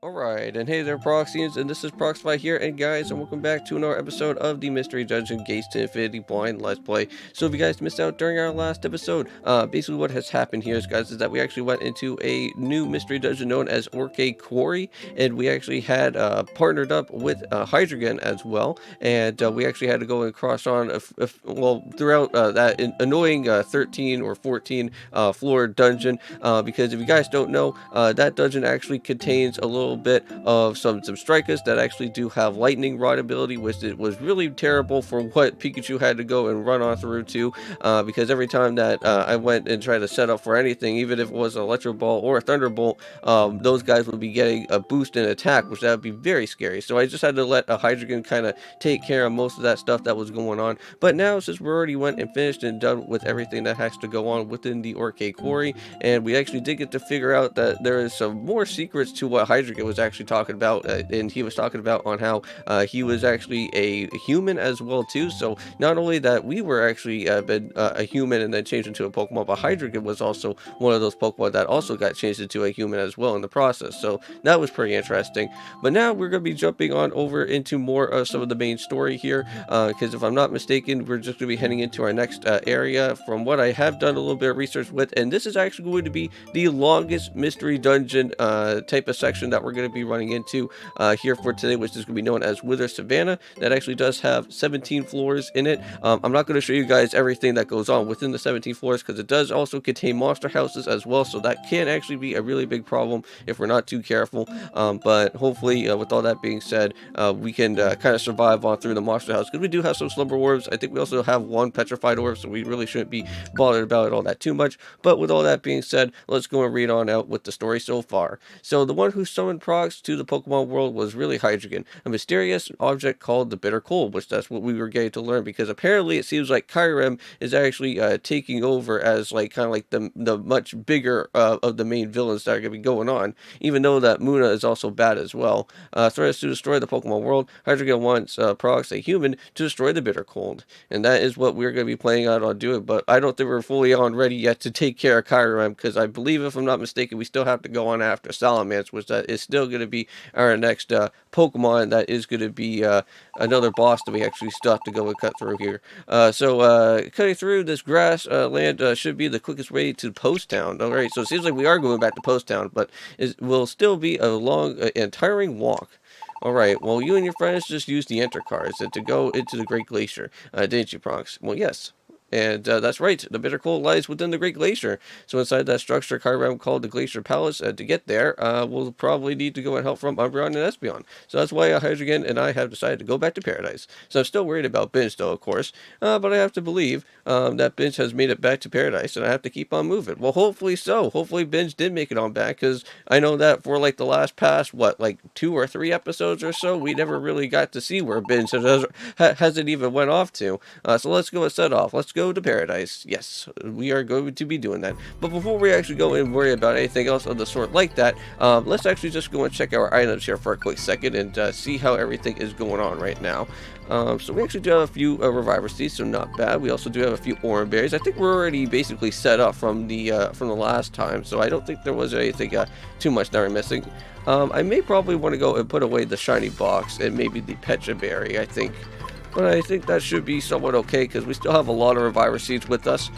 Alright, and hey there Proxyians, and this is Proxify here, and guys, and welcome back to another episode of the Mystery Dungeon Gates to Infinity Blind Let's Play. So if you guys missed out during our last episode, basically what has happened here is that we actually went into a new Mystery Dungeon known as Orcade Quarry, and we actually had partnered up with Hydrogen as well, and we actually had to go and cross on, throughout that annoying 13 or 14 floor dungeon, because if you guys don't know, that dungeon actually contains a little bit of some strikers that actually do have lightning rod ability, which it was really terrible for what Pikachu had to go and run on through to, because every time that I went and tried to set up for anything, even if it was an Electro Ball or a Thunderbolt, those guys would be getting a boost in attack, which that would be very scary. So I just had to let a Hydrogen kind of take care of most of that stuff that was going on. But now, since we already went and finished and done with everything that has to go on within the Orcade Quarry, and we actually did get to figure out that there is some more secrets to what Hydrogen was actually talking about, and he was talking about on how he was actually a human as well too. So not only that we were actually been a human and then changed into a Pokemon, but Hydrogen was also one of those Pokemon that also got changed into a human as well in the process. So that was pretty interesting. But now we're going to be jumping on over into more of some of the main story here, because if I'm not mistaken, we're just going to be heading into our next area from what I have done a little bit of research with, and this is actually going to be the longest mystery dungeon type of section that we're going to be running into here for today, which is going to be known as Withered Savanna. That actually does have 17 floors in it. I'm not going to show you guys everything that goes on within the 17 floors, because it does also contain monster houses as well, so that can actually be a really big problem if we're not too careful. But hopefully, with all that being said, we can kind of survive on through the monster house, because we do have some slumber orbs. I think we also have one petrified orb, so we really shouldn't be bothered about it all that too much. But with all that being said, let's go and read on out with the story so far. So the one who summoned Prox to the Pokemon world was really Hydrogen, a mysterious object called the Bitter Cold, which that's what we were getting to learn, because apparently it seems like Kyurem is actually taking over as like kind of like the much bigger of the main villains that are going to be going on, even though that Muna is also bad as well. Threats to destroy the Pokemon world. Hydrogen wants Prox, a human, to destroy the Bitter Cold, and that is what we're going to be playing out on doing. But I don't think we're fully on ready yet to take care of Kyurem, because I believe, if I'm not mistaken, we still have to go on after Salamence, which that is still going to be our next Pokemon. That is going to be another boss that we actually still have to go and cut through here. Cutting through this grass land should be the quickest way to Post Town. All right, so it seems like we are going back to Post Town, but it will still be a long and tiring walk. Alright, well, you and your friends just used the enter cards to go into the Great Glacier, didn't you, Prox? Well, yes. And that's right, the Bitter Cold lies within the Great Glacier. So inside that structure Kyurem called the Glacier Palace, to get there, we'll probably need to go and help from Umbreon and Espeon. So that's why Hydrogen and I have decided to go back to Paradise. So I'm still worried about Binge, though, of course. But I have to believe that Binge has made it back to Paradise, and I have to keep on moving. Well, hopefully so. Hopefully Binge did make it on back, because I know that for like the last past, like 2 or 3 episodes or so, we never really got to see where Binge hasn't even went off to. So let's go and set off. Let's go to Paradise. Yes, we are going to be doing that. But before we actually go and worry about anything else of the sort like that, let's actually just go and check our items here for a quick second and see how everything is going on right now. So we actually do have a few Reviver Seeds, so not bad. We also do have a few Oran Berries. I think we're already basically set up from the last time, so I don't think there was anything too much that we're missing. I may probably want to go and put away the shiny box and maybe the Pecha Berry, I think. But I think that should be somewhat okay, because we still have a lot of Reviver Seeds with us,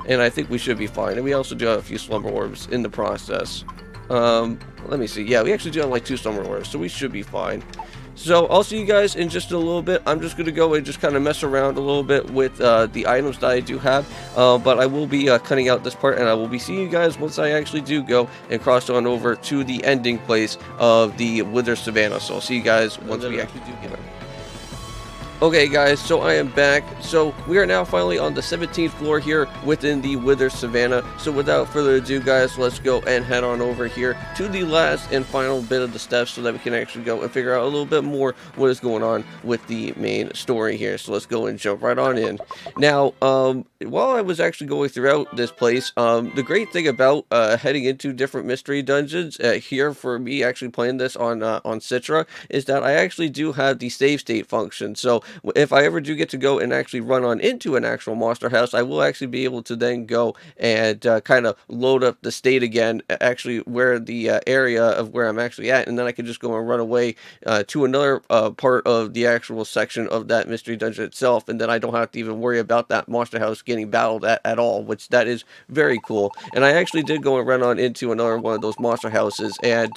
and I think we should be fine. And we also do have a few Slumber Orbs in the process. Let me see. Yeah, we actually do have like 2 Slumber Orbs, so we should be fine. So I'll see you guys in just a little bit. I'm just going to go and just kind of mess around a little bit with the items that I do have. But I will be cutting out this part, and I will be seeing you guys once I actually do go and cross on over to the ending place of the Withered Savanna. So I'll see you guys once we actually do get there. Okay guys, so I am back. So we are now finally on the 17th floor here within the Withered Savanna. So without further ado guys, let's go and head on over here to the last and final bit of the steps, so that we can actually go and figure out a little bit more what is going on with the main story here. So let's go and jump right on in. Now, while I was actually going throughout this place, the great thing about heading into different mystery dungeons here for me actually playing this on Citra is that I actually do have the save state function. So if I ever do get to go and actually run on into an actual monster house, I will actually be able to then go and kind of load up the state again, actually where the area of where I'm actually at, and then I can just go and run away to another part of the actual section of that mystery dungeon itself, and then I don't have to even worry about that monster house getting battled at all, which that is very cool. And I actually did go and run on into another one of those monster houses, and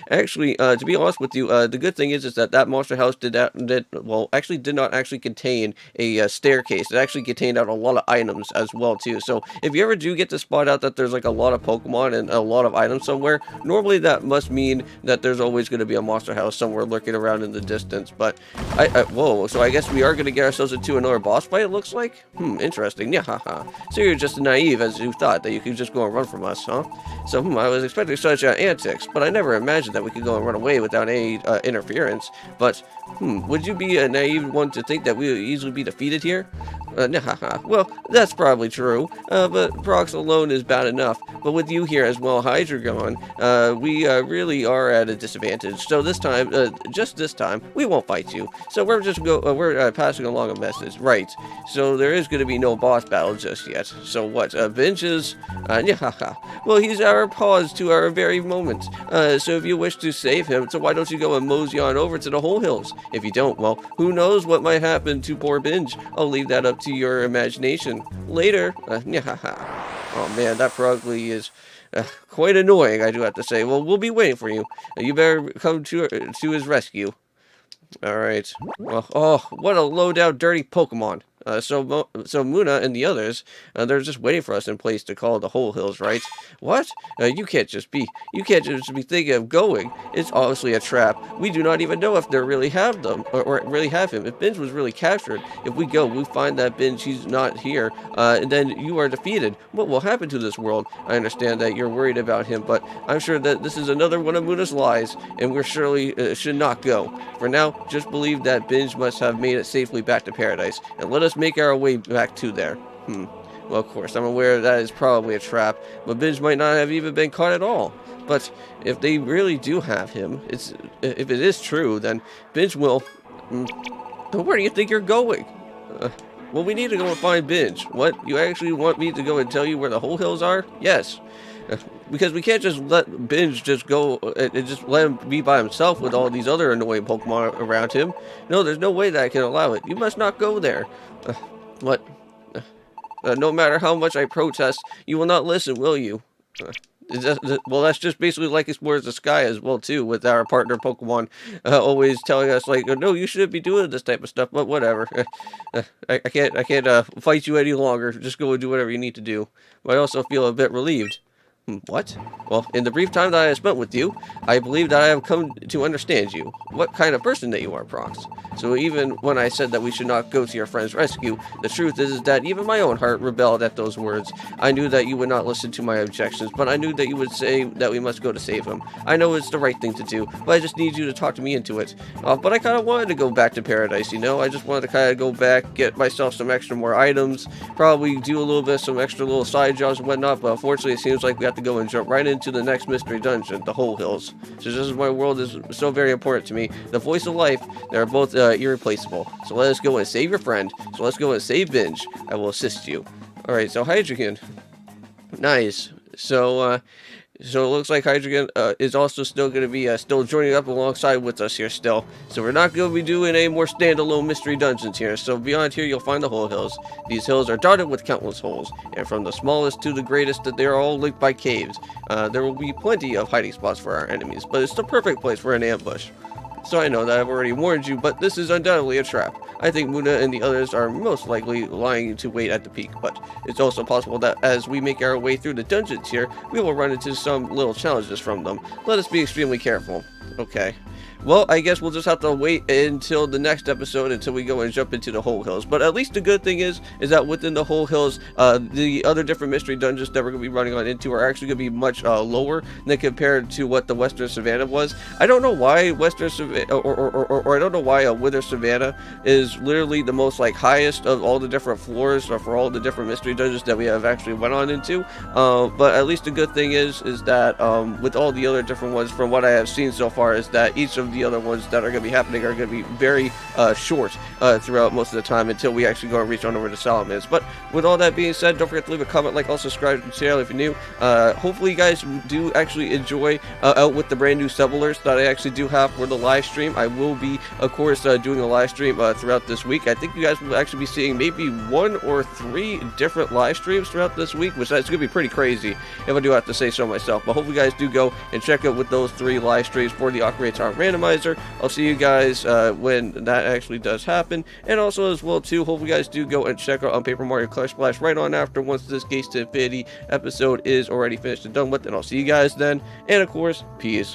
actually, to be honest with you, the good thing is that that monster house did not actually contain a staircase. It actually contained out a lot of items as well too. So if you ever do get to spot out that there's like a lot of Pokemon and a lot of items somewhere, normally that must mean that there's always going to be a monster house somewhere lurking around in the distance. But whoa, so I guess we are going to get ourselves into another boss fight, it looks like. Interesting. Yeah, haha. So you're just as naive as you thought that you could just go and run from us, huh? So I was expecting such antics, but I never imagined that we could go and run away without any interference. But would you be a naive one to think that we would easily be defeated here? Well, that's probably true, but Prox alone is bad enough. But with you here as well, Hydreigon, we really are at a disadvantage. So this time, just this time, we won't fight you. So we're passing along a message, right? So there is going to be no boss battle just yet. So what? Binge is, well, he's our pause to our very moment. So if you wish to save him, so why don't you go and mosey on over to the Whole Hills? If you don't, well, who knows what might happen to poor Binge? I'll leave that up to your imagination. Later. Oh man, that probably is quite annoying, I do have to say. Well, we'll be waiting for you. You better come to his rescue. Alright. Well, oh, what a low-down, dirty Pokemon. So Muna and the others, they're just waiting for us in place to call the Whole Hills, right? What? You can't just be thinking of going. It's obviously a trap. We do not even know if they really have them, or really have him. If Binge was really captured, if we go, we find that Binge, he's not here, and then you are defeated. What will happen to this world? I understand that you're worried about him, but I'm sure that this is another one of Muna's lies, and we surely should not go. For now, just believe that Binge must have made it safely back to paradise, and let us make our way back to there. Well, of course, I'm aware that is probably a trap, but Binge might not have even been caught at all. But if they really do have him, if it is true, then Binge will... where do you think you're going? Well, we need to go and find Binge. What? You actually want me to go and tell you where the Whole Hills are? Yes. Because we can't just let Binge just go and just let him be by himself with all these other annoying Pokemon around him. No, there's no way that I can allow it. You must not go there. What? No matter how much I protest, you will not listen, will you? Well, that's just basically like Explorers of the Sky as well, too, with our partner Pokemon always telling us, like, no, you shouldn't be doing this type of stuff, but whatever. I can't fight you any longer. Just go and do whatever you need to do. But I also feel a bit relieved. What? Well, in the brief time that I have spent with you, I believe that I have come to understand you. What kind of person that you are, Prox. So even when I said that we should not go to your friend's rescue, the truth is that even my own heart rebelled at those words. I knew that you would not listen to my objections, but I knew that you would say that we must go to save him. I know it's the right thing to do, but I just need you to talk to me into it. But I kind of wanted to go back to paradise, you know? I just wanted to kind of go back, get myself some extra more items, probably do a little bit of some extra little side jobs and whatnot, but unfortunately it seems like we have to go and jump right into the next mystery dungeon, the Whole Hills. So just as my world is so very important to me, the voice of life, they're both irreplaceable. So let us go and save your friend. So let's go and save Binge. I will assist you. Alright, so Hydreigon. Nice. So it looks like Hydreigon is also still going to be still joining up alongside with us here still. So we're not going to be doing any more standalone mystery dungeons here. So beyond here, you'll find the Whole Hills. These hills are dotted with countless holes, and from the smallest to the greatest, that they are all linked by caves. There will be plenty of hiding spots for our enemies, but it's the perfect place for an ambush. So I know that I've already warned you, but this is undoubtedly a trap. I think Muna and the others are most likely lying to wait at the peak, but it's also possible that as we make our way through the dungeons here, we will run into some little challenges from them. Let us be extremely careful. Okay. Well, I guess we'll just have to wait until the next episode until we go and jump into the Whole Hills. But at least the good thing is that within the Whole Hills, the other different mystery dungeons that we're going to be running on into are actually going to be much lower than compared to what the Western Savanna was. I don't know why Western Savanna, or I don't know why Withered Savanna is literally the most like highest of all the different floors or for all the different mystery dungeons that we have actually went on into. But at least the good thing is that with all the other different ones, from what I have seen so far, is that each of the other ones that are going to be happening are going to be very short throughout most of the time until we actually go and reach on over to Salamence. But with all that being said, don't forget to leave a comment, like, also subscribe to the channel if you're new. Hopefully you guys do actually enjoy out with the brand new sub alerts that I actually do have for the live stream. I will be, of course, doing a live stream throughout this week. I think you guys will actually be seeing maybe 1 or 3 different live streams throughout this week, which that's going to be pretty crazy if I do have to say so myself. But hopefully you guys do go and check out with those 3 live streams for the Ocarina of Time randomizer. I'll see you guys when that actually does happen. And also as well too, hopefully you guys do go and check out on Paper Mario Color Splash right on after, once this Gates to Infinity episode is already finished and done with. And I'll see you guys then. And of course, peace.